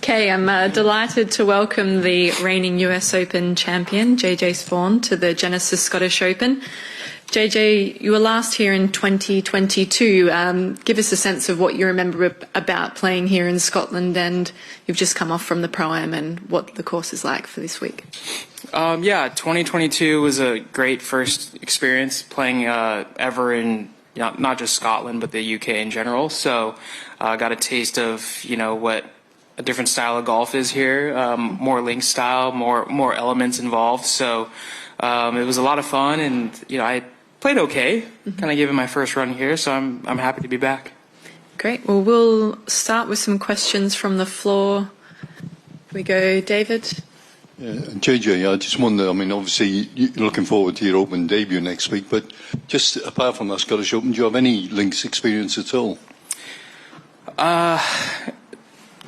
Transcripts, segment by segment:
Okay, I'm delighted to welcome the reigning US Open champion, JJ Spaun, to the Genesis Scottish Open. JJ, you were last here in 2022. Give us a sense of what you remember about playing here in Scotland, and you've just come off from the Pro-Am, and what the course is like for this week. Yeah, 2022 was a great first experience playing ever in not just Scotland but the UK in general. So I got a taste of what a different style of golf is here, more link style, more elements involved. So it was a lot of fun, and I played okay. Kind of gave it my first run here, so I'm happy to be back. Great. Well, we'll start with some questions from the floor. We go, David. Yeah, JJ, I just wonder, obviously you're looking forward to your Open debut next week, but just apart from the Scottish Open, do you have any links experience at all?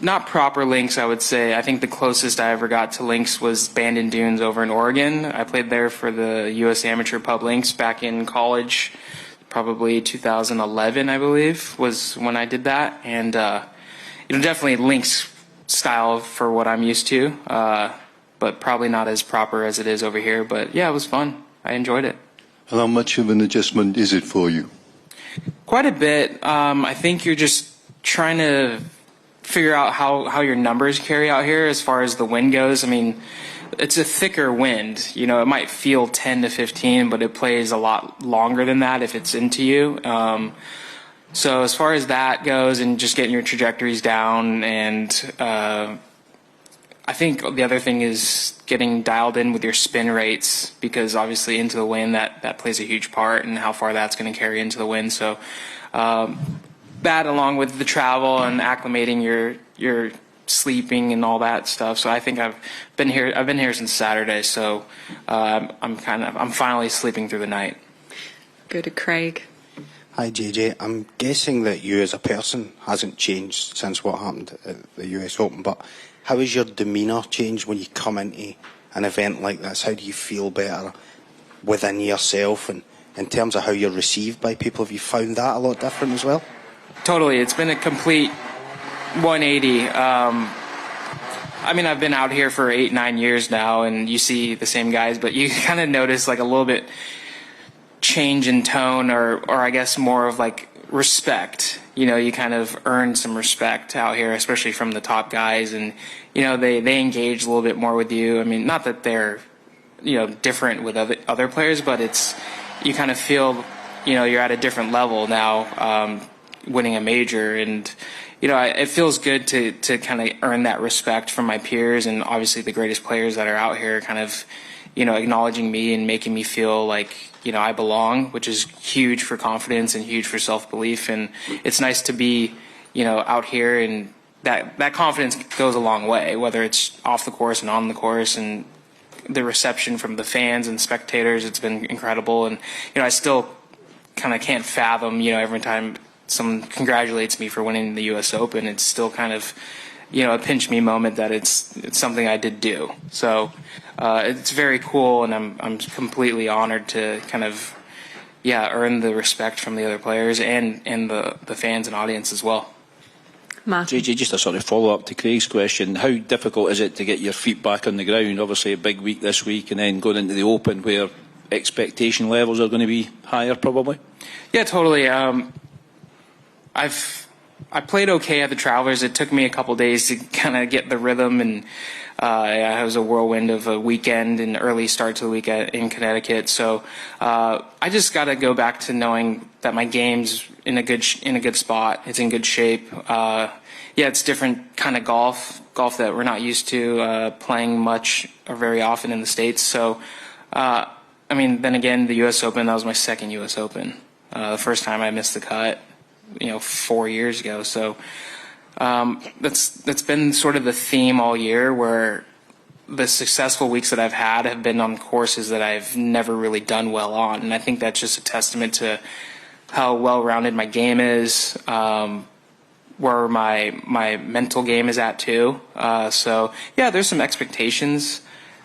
Not proper links, I would say. I think the closest I ever got to links was Bandon Dunes over in Oregon. I played there for the U.S. Amateur Pub Links back in college, probably 2011, I believe, was when I did that. And, definitely links style for what I'm used to, but probably not as proper as it is over here. But, yeah, it was fun. I enjoyed it. And how much of an adjustment is it for you? Quite a bit. I think you're just trying to figure out how your numbers carry out here as far as the wind goes. It's a thicker wind. It might feel 10 to 15, but it plays a lot longer than that if it's into you. So as far as that goes, and just getting your trajectories down, and I think the other thing is getting dialed in with your spin rates, because obviously into the wind that plays a huge part, and how far that's going to carry into the wind. So that, along with the travel and acclimating your sleeping and all that stuff. So I think I've been here since Saturday, so I'm finally sleeping through the night. Go to Craig. Hi JJ, I'm guessing that you as a person hasn't changed since what happened at the US Open, but how has your demeanor changed when you come into an event like this? How do you feel better within yourself, and in terms of how you're received by people? Have you found that a lot different as well? Totally. It's been a complete 180. I've been out here for 8-9 years now, and you see the same guys, but you kind of notice like a little bit change in tone, or I guess more of like respect. You kind of earn some respect out here, especially from the top guys, and they engage a little bit more with you. Not that they're different with other players, but you kind of feel you're at a different level now. Winning a major, and it feels good to kind of earn that respect from my peers, and obviously the greatest players that are out here kind of acknowledging me and making me feel like I belong, which is huge for confidence and huge for self-belief. And it's nice to be out here, and that confidence goes a long way, whether it's off the course and on the course. And the reception from the fans and spectators, it's been incredible. And I still kind of can't fathom every time someone congratulates me for winning the U.S. Open, it's still kind of, a pinch me moment that it's something I did do. So it's very cool, and I'm completely honored to kind of, earn the respect from the other players and the fans and audience as well. Martin. JJ, just a sort of follow-up to Craig's question. How difficult is it to get your feet back on the ground? Obviously a big week this week, and then going into the Open where expectation levels are going to be higher probably? Yeah, totally. I played okay at the Travelers. It took me a couple days to kind of get the rhythm, and it was a whirlwind of a weekend and early start to the week in Connecticut. So I just got to go back to knowing that my game's in a good spot. It's in good shape. It's different kind of golf that we're not used to playing much or very often in the States. So then again, the U.S. Open, that was my second U.S. Open. The first time I missed the cut 4 years ago. So that's been sort of the theme all year, where the successful weeks that I've had have been on courses that I've never really done well on. And I think that's just a testament to how well-rounded my game is, where my mental game is at too. There's some expectations.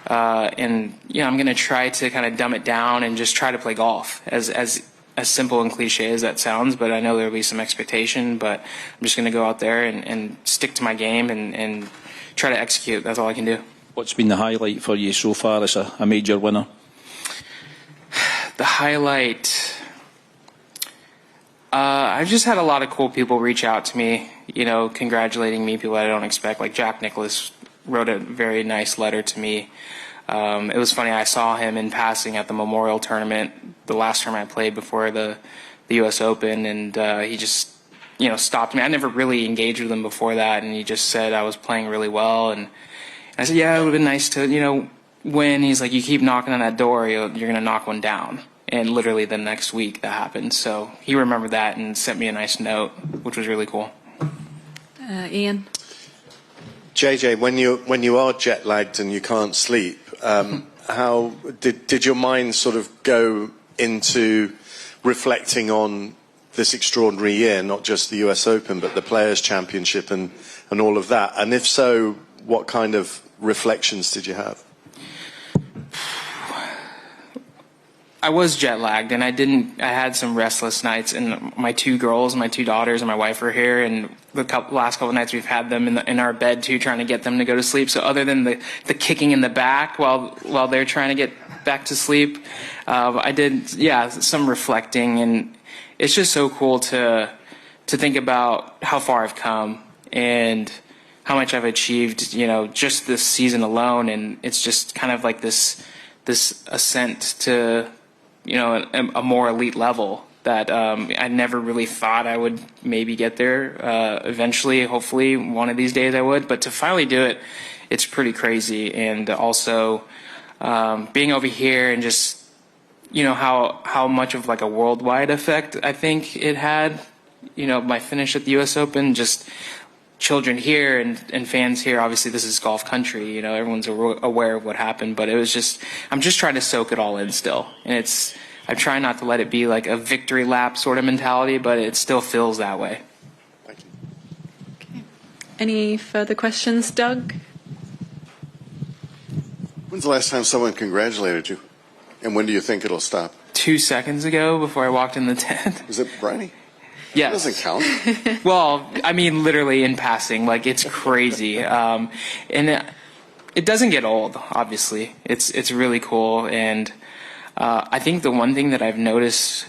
And I'm going to try to kind of dumb it down and just try to play golf as simple and cliche as that sounds, but I know there'll be some expectation, but I'm just going to go out there and stick to my game and try to execute. That's all I can do. What's been the highlight for you so far as a major winner? The highlight, I've just had a lot of cool people reach out to me, congratulating me, people I don't expect. Like Jack Nicklaus wrote a very nice letter to me. It was funny, I saw him in passing at the Memorial Tournament the last time I played before the U.S. Open, and he just, stopped me. I never really engaged with him before that, and he just said I was playing really well, and I said, yeah, it would have been nice to, win. He's like, you keep knocking on that door, you're going to knock one down. And literally the next week that happened. So he remembered that and sent me a nice note, which was really cool. Ian? JJ, when you are jet lagged and you can't sleep, how did your mind sort of go into reflecting on this extraordinary year, not just the US Open, but the Players' Championship and all of that? And if so, what kind of reflections did you have? I was jet lagged, and I had some restless nights, and my two girls, my two daughters, and my wife are here, and the last couple of nights we've had them in our bed too, trying to get them to go to sleep. So other than the kicking in the back while they're trying to get back to sleep, I did some reflecting, and it's just so cool to think about how far I've come and how much I've achieved, just this season alone, and it's just kind of like this ascent to a more elite level that I never really thought I would maybe get there. Eventually, hopefully, one of these days I would. But to finally do it, it's pretty crazy. And also being over here and just how much of like a worldwide effect I think it had. My finish at the U.S. Open, just children here and fans here. Obviously, this is golf country. Everyone's aware of what happened, but it was just, I'm just trying to soak it all in still. And I try not to let it be like a victory lap sort of mentality, but it still feels that way. Okay. Any further questions, Doug? When's the last time someone congratulated you? And when do you think it'll stop? 2 seconds ago before I walked in the tent. Was it Bryony? Yes. That doesn't count. Well, I mean, literally in passing, like it's crazy, and it doesn't get old. Obviously, it's really cool, and I think the one thing that I've noticed,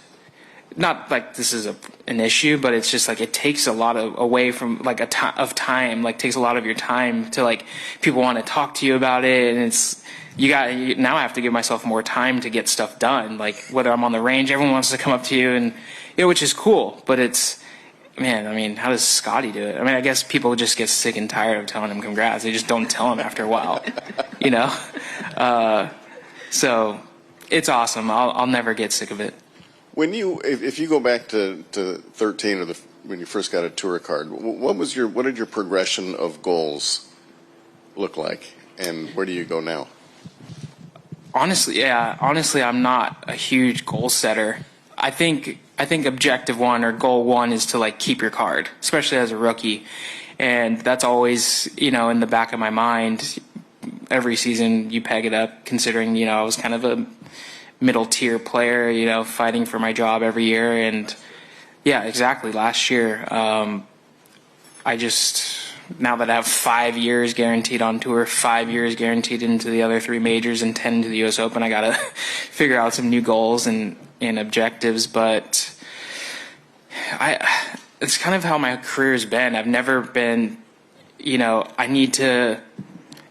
not like this is an issue, but it's just like it takes a lot away from like of time, like takes a lot of your time to like people want to talk to you about it, and it's now I have to give myself more time to get stuff done. Like whether I'm on the range, everyone wants to come up to you and. Which is cool, but man, I mean, how does Scotty do it? I mean, I guess people just get sick and tired of telling him congrats. They just don't tell him after a while, So it's awesome. I'll never get sick of it. If you go back to 13 or when you first got a tour card, what did your progression of goals look like, and where do you go now? Honestly, I'm not a huge goal setter. I think objective one or goal one is to like keep your card, especially as a rookie, and that's always in the back of my mind. Every season you peg it up, considering I was kind of a middle tier player, fighting for my job every year, and yeah, exactly. Last year, now that I have 5 years guaranteed on tour, 5 years guaranteed into the other 3 majors, and 10 to the U.S. Open, I gotta figure out some new goals and objectives. But it's kind of how my career's been. I've never been, I need to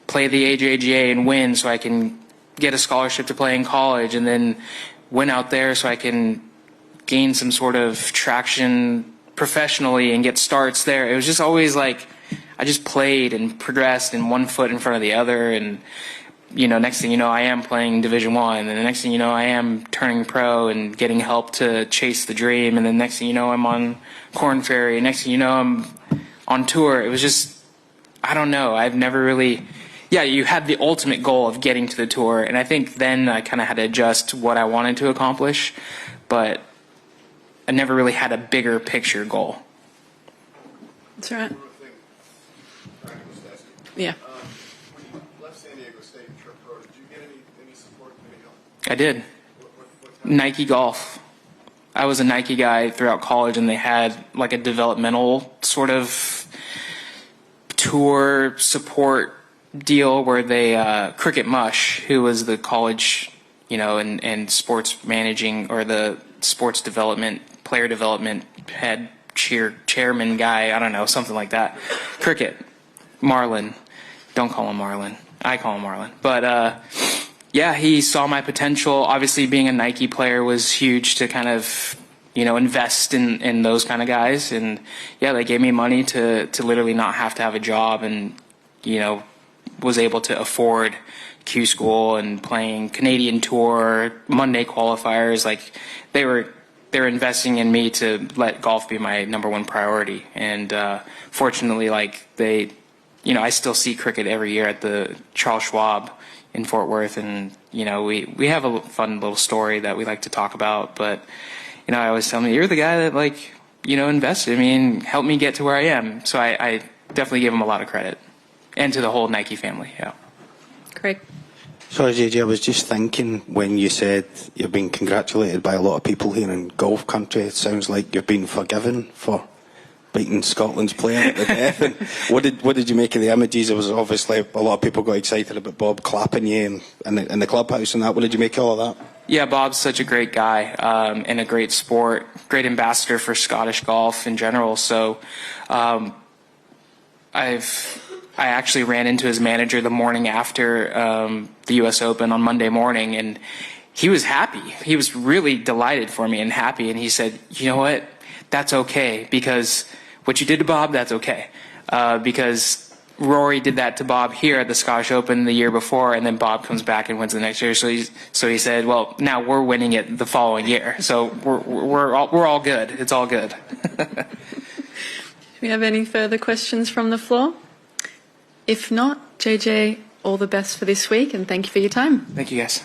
play the AJGA and win so I can get a scholarship to play in college, and then win out there so I can gain some sort of traction professionally and get starts there. It was just always like I just played and progressed in one foot in front of the other, and next thing you know, I am playing Division I, and then the next thing you know, I am turning pro and getting help to chase the dream, and then next thing you know, I'm on Korn Ferry, and next thing you know, I'm on tour. It was just, I don't know, I've never really, you had the ultimate goal of getting to the tour, and I think then I kind of had to adjust what I wanted to accomplish, but I never really had a bigger picture goal. That's right. Yeah. When you left San Diego State and turned pro, did you get any support, any help? I did. What Nike Golf. I was a Nike guy throughout college, and they had like a developmental sort of tour support deal where they Cricket Mush, who was the college, and sports managing or the sports development, player development head chairman guy, I don't know, something like that. Cricket, Marlon, don't call him Marlon. I call him Marlon. But yeah, he saw my potential. Obviously, being a Nike player was huge to kind of invest in those kind of guys. And yeah, they gave me money to literally not have to have a job, and was able to afford Q school and playing Canadian Tour, Monday qualifiers. Like they're investing in me to let golf be my #1 priority. And fortunately, like I still see cricket every year at the Charles Schwab in Fort Worth, and we have a fun little story that we like to talk about. But I always tell them, you're the guy that invested in me and helped me get to where I am. So I definitely give him a lot of credit, and to the whole Nike family. Yeah. Craig. Sorry, JJ, I was just thinking when you said you're being congratulated by a lot of people here in golf country, it sounds like you've been forgiven for beating Scotland's player at the death. And what did you make of the images? There was obviously a lot of people got excited about Bob clapping you in the clubhouse and that. What did you make of all of that? Yeah, Bob's such a great guy and a great sport, great ambassador for Scottish golf in general. So I actually ran into his manager the morning after the U.S. Open on Monday morning, and he was happy. He was really delighted for me and happy, and he said, you know what, that's okay, because what you did to Bob, that's okay. Because Rory did that to Bob here at the Scottish Open the year before, and then Bob comes back and wins the next year. So he said, well, now we're winning it the following year. So we're all good. It's all good. Do we have any further questions from the floor? If not, JJ, all the best for this week, and thank you for your time. Thank you, guys.